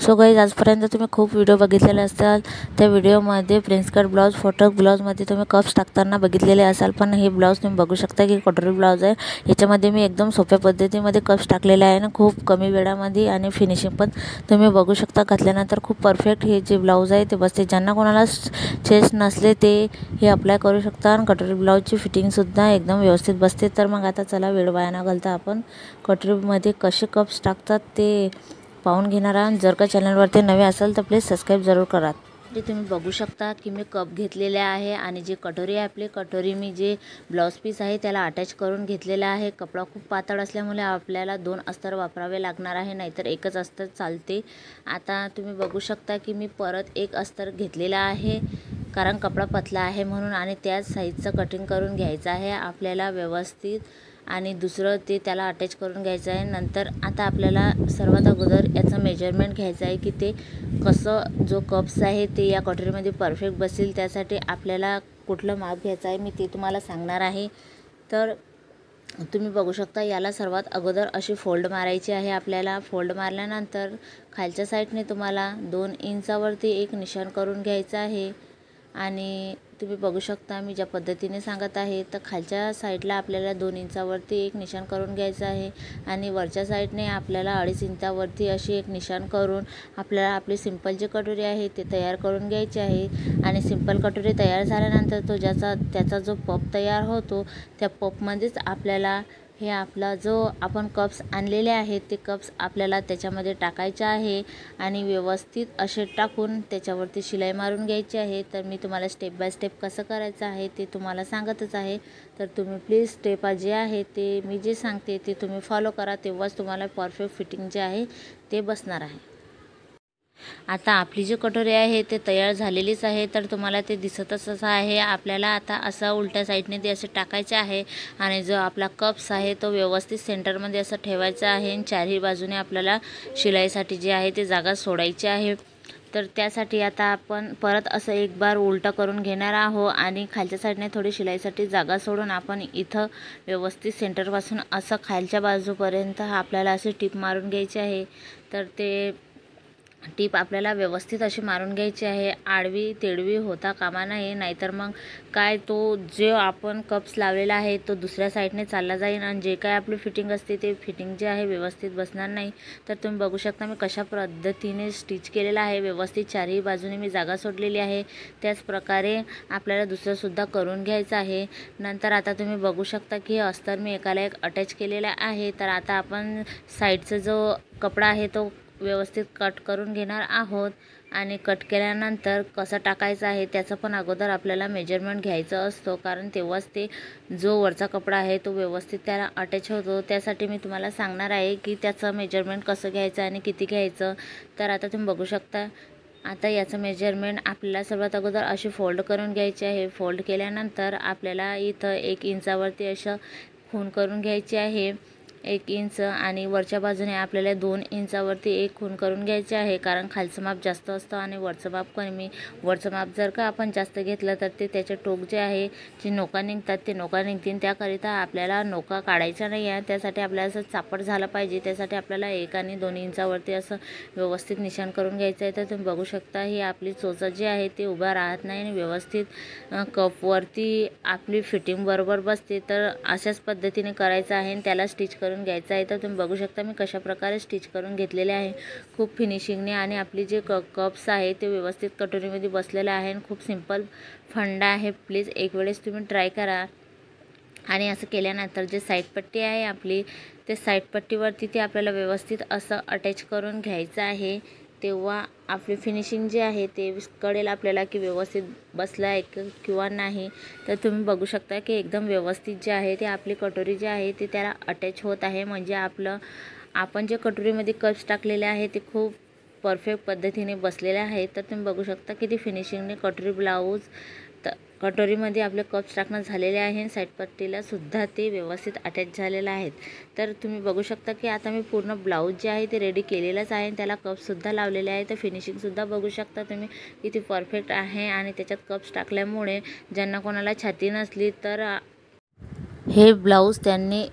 So guys, आजपर्यंत तुम्ही खूप व्हिडिओ बघितलेले असाल। त्या व्हिडिओमध्ये प्रिन्स कट ब्लाउज, फोटो ब्लाउजमध्ये तुम्ही कप्स टाकताना बघितलेले असाल, पण हे ब्लाउज तुम्ही बघू शकता की कटोरी ब्लाउज आहे। याच्यामध्ये मी एकदम सोप्या पद्धतीमध्ये कप्स टाकलेले आहे ना, खूप कमी वेळामध्ये, आणि फिनिशिंग पण तुम्ही बघू शकता। घातल्यानंतर खूप परफेक्ट हे जे ब्लाउज आहे ते बसते। ज्यांना कोणाला चेस्ट नसले ते हे अप्लाय करू शकता, आणि कटोरी ब्लाउजची फिटिंगसुद्धा एकदम व्यवस्थित बसते। तर मग आता चला, वेळ वाया न घालता आपण कटोरीमध्ये कसे कप्स टाकतात ते पाहून घेणार आहात। जर का चॅनलवरती नवे असाल तर प्लीज सबस्क्राईब जरूर करा। तुम्ही बघू शकता की मी कप घेतलेले आहे, आणि जे कटोरी आहे आपली कटोरी मी जे ब्लाउज पीस आहे त्याला अटॅच करून घेतलेला आहे। कपडा खूप पातळ असल्यामुळे आपल्याला 2 अस्तर वापरावे लागणार आहे, नाहीतर एकच अस्तर चालते। आता तुम्ही बघू शकता की मी परत एक अस्तर घेतलेला आहे, कारण कपडा पतला आहे म्हणून, आणि त्याच साईजचं कटिंग करून घ्यायचं आहे आपल्याला व्यवस्थित, आणि दुसरं ते त्याला अटॅच करून घ्यायचं आहे। नंतर आता आपल्याला सर्वात अगोदर याचं मेजरमेंट घ्यायचं आहे की ते कसं जो कप्स आहे ते या कटोरीमध्ये परफेक्ट बसेल। त्यासाठी आपल्याला कुठलं माप घ्यायचं आहे मी ते तुम्हाला सांगणार आहे। तर तुम्ही बघू शकता, याला सर्वात अगोदर अशी फोल्ड मारायची आहे आपल्याला। फोल्ड मारल्यानंतर खालच्या साईडने तुम्हाला 2 इंचावरती एक निशाण करून घ्यायचं आहे, आणि तुम्ही बघू शकता मी ज्या पद्धतीने सांगत आहे, तर खालच्या साईडला आपल्याला 2 इंचावरती एक निशाण करून घ्यायचं आहे, आणि वरच्या साईडने आपल्याला 2.5 इंचावरती अशी एक निशाण करून आपल्याला आपली सिंपल जी कटोरी आहे ते तयार करून घ्यायची आहे। आणि सिंपल कटोरी तयार झाल्यानंतर त्याचा जो पप तयार होतो, त्या पपमध्येच आपल्याला हे आपला जो आपण कप्स आणलेले आहेत ते कप्स आपल्याला त्याच्यामध्ये टाकायचे आहे, आणि व्यवस्थित असे टाकून त्याच्यावरती शिलाई मारून घ्यायची आहे। तर मी तुम्हाला स्टेप बाय स्टेप कसं करायचं आहे ते तुम्हाला सांगतच आहे। तर तुम्ही प्लीज स्टेप जे आहे ते मी जे सांगते ते तुम्ही फॉलो करा, तेव्हाच तुम्हाला परफेक्ट फिटिंग जे आहे ते बसणार आहे। आता आपली जी कटोरी आहे ते तयार झालेलीच आहे, तर तुम्हाला ते दिसतच असं आहे। आपल्याला आता असं उलट्या साईडने ते असे टाकायचे आहे, आणि जो आपला कप्स आहे तो व्यवस्थित सेंटरमध्ये असं ठेवायचा आहे, आणि चारही बाजूने आपल्याला शिलाईसाठी जे आहे ते जागा सोडायची आहे। तर त्यासाठी आता आपण परत असं एक बार उलटा करून घेणार आहोत, आणि खालच्या साईडने थोडी शिलाईसाठी जागा सोडून आपण इथं व्यवस्थित सेंटरपासून असं खालच्या बाजूपर्यंत आपल्याला अशी टिप मारून घ्यायची आहे। तर ते टिप आपल्याला व्यवस्थित अशी मारून घ्यायची आहे, आडवी तेडवी होता कामा नये, नाहीतर मग काय तो जे आपण कप्स लावलेला आहे तो दुसऱ्या साईडने चालला जाईल, आणि जे काय आपली फिटिंग असते ते फिटिंग जे आहे व्यवस्थित बसणार नाही। तर तुम्ही बघू शकता मी कशा पद्धतीने स्टिच केलेला आहे, व्यवस्थित चारही बाजूने मी जागा सोडलेली आहे। त्याच प्रकारे आपल्याला दुसरंसुद्धा करून घ्यायचं आहे। नंतर आता तुम्ही बघू शकता की अस्तर मी एकाला एक अटॅच केलेला आहे। तर आता आपण साईडचा जो कपडा आहे तो व्यवस्थित कट करून घेणार आहोत, आणि कट केल्यानंतर कसं टाकायचं आहे त्याचं पण अगोदर आपल्याला मेजरमेंट घ्यायचं असतो, कारण तेव्हाच ते जो वरचा कपडा आहे तो व्यवस्थित त्याला अटॅच होतो। त्यासाठी मी तुम्हाला सांगणार आहे की त्याचं मेजरमेंट कसं घ्यायचं आणि किती घ्यायचं। तर आता तुम्ही बघू शकता, आता याचं मेजरमेंट आपल्याला सर्वात अगोदर अशी फोल्ड करून घ्यायची आहे। फोल्ड केल्यानंतर आपल्याला इथं 1 इंचावरती असं खूण करून घ्यायची आहे, 1 इंच, आणि वरच्या बाजूने आपल्याला 2 इंचावरती एक खूण करून घ्यायचे आहे, कारण खालचं माप जास्त असतं आणि वरचं माप कमी। वरचं माप जर का आपण जास्त घेतलं तर ते त्याचे टोक जे आहे, जे नोका निघतात ते नोका निघतील, त्याकरिता आपल्याला नोका काढायचा नाही आहे। त्यासाठी आपल्याला असं चापट झालं पाहिजे, त्यासाठी आपल्याला 1 आणि 2 इंचावरती असं व्यवस्थित निशाण करून घ्यायचं आहे। तर तुम्ही बघू शकता ही आपली चोचा जी आहे ते उभा राहत नाही, आणि व्यवस्थित कपवरती आपली फिटिंग बरोबर बसते। तर अशाच पद्धतीने करायचं आहे, आणि त्याला स्टिच करून घ्यायचं आहे। तर तुम्ही बघू शकता मी कशा प्रकारे स्टिच करून घेतलेले आहे, खूप फिनिशिंगने, आणि आपली जे कप्स आहे ते व्यवस्थित कटोरीमध्ये बसलेले आहे, आणि खूप सिंपल फंडा आहे। प्लीज एक वेळेस तुम्ही ट्राय करा। आणि असं केल्यानंतर जे साईड पट्टी आहे आपली, ते साईड पट्टीवरती ते आपल्याला व्यवस्थित असं अटॅच करून घ्यायचं आहे, तेव्हा आपली फिनिशिंग जी आहे ते कळेल आपल्याला की व्यवस्थित बसलं आहे किंवा नाही। तर तुम्ही बघू शकता की एकदम व्यवस्थित जे आहे ते आपली कटोरी जी आहे ते त्याला अटॅच होत आहे, म्हणजे आपण जे कटोरीमध्ये कप्स टाकलेले आहे ते खूप परफेक्ट पद्धतीने बसलेले आहे। तर तुम्ही बघू शकता किती फिनिशिंगने कटोरी ब्लाऊज कटोरीमध्ये आपले कप्स टाकणं झालेले आहे, साईड पट्टीला सुद्धा ते व्यवस्थित अटॅच झालेले आहेत। तर तुम्ही बघू शकता की आता मी पूर्ण ब्लाऊज जे आहे ते रेडी केलेलंच आहे, त्याला कप्ससुद्धा लावलेले आहे। तर फिनिशिंगसुद्धा बघू शकता तुम्ही किती परफेक्ट आहे, आणि त्याच्यात कप्स टाकल्यामुळे ज्यांना कोणाला छाती नसली तर हे ब्लाऊज त्यांनी